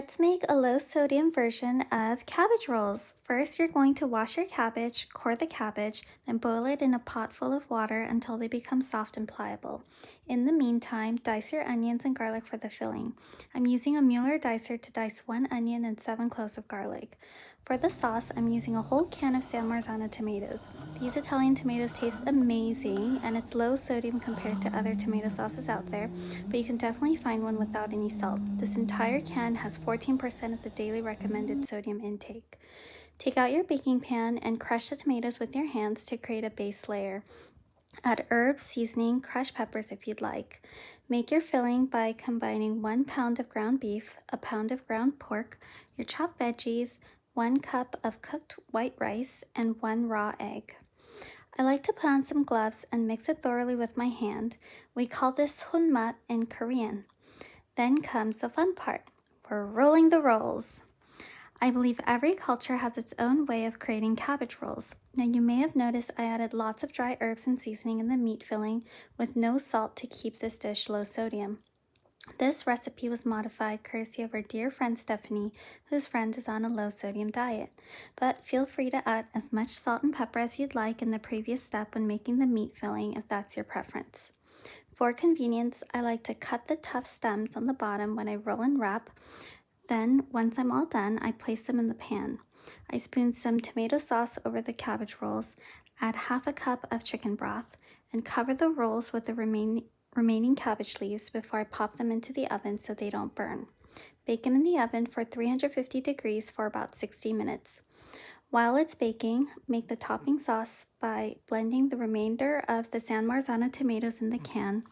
Let's make a low sodium version of cabbage rolls. First, you're going to wash your cabbage, core the cabbage, then boil it in a pot full of water until they become soft and pliable. In the meantime, dice your onions and garlic for the filling. I'm using a Mueller dicer to dice 1 onion and 7 cloves of garlic. For the sauce, I'm using a whole can of San Marzano tomatoes. These Italian tomatoes taste amazing, and it's low sodium compared to other tomato sauces out there, but you can definitely find one without any salt. This entire can has 14% of the daily recommended sodium intake. Take out your baking pan and crush the tomatoes with your hands to create a base layer. Add herbs, seasoning, crushed peppers if you'd like. Make your filling by combining 1 pound of ground beef, a pound of ground pork, your chopped veggies, 1 cup of cooked white rice, and 1 raw egg. I like to put on some gloves and mix it thoroughly with my hand. We call this hunmat in Korean. Then comes the fun part. We're rolling the rolls. I believe every culture has its own way of creating cabbage rolls. Now you may have noticed I added lots of dry herbs and seasoning in the meat filling with no salt to keep this dish low sodium. This recipe was modified courtesy of our dear friend Stephanie, whose friend is on a low sodium diet. But feel free to add as much salt and pepper as you'd like in the previous step when making the meat filling if that's your preference. For convenience, I like to cut the tough stems on the bottom when I roll and wrap. Then, once I'm all done, I place them in the pan. I spoon some tomato sauce over the cabbage rolls, add half a cup of chicken broth, and cover the rolls with the remaining cabbage leaves before I pop them into the oven so they don't burn. Bake them in the oven for 350 degrees for about 60 minutes. While it's baking, make the topping sauce by blending the remainder of the San Marzano tomatoes in the can,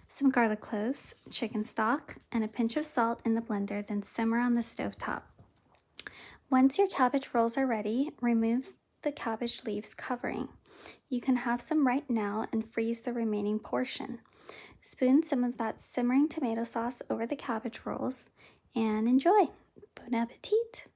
some garlic cloves, chicken stock, and a pinch of salt in the blender, then simmer on the stovetop. Once your cabbage rolls are ready, remove the cabbage leaves covering. You can have some right now and freeze the remaining portion. Spoon some of that simmering tomato sauce over the cabbage rolls and enjoy. Bon appetit!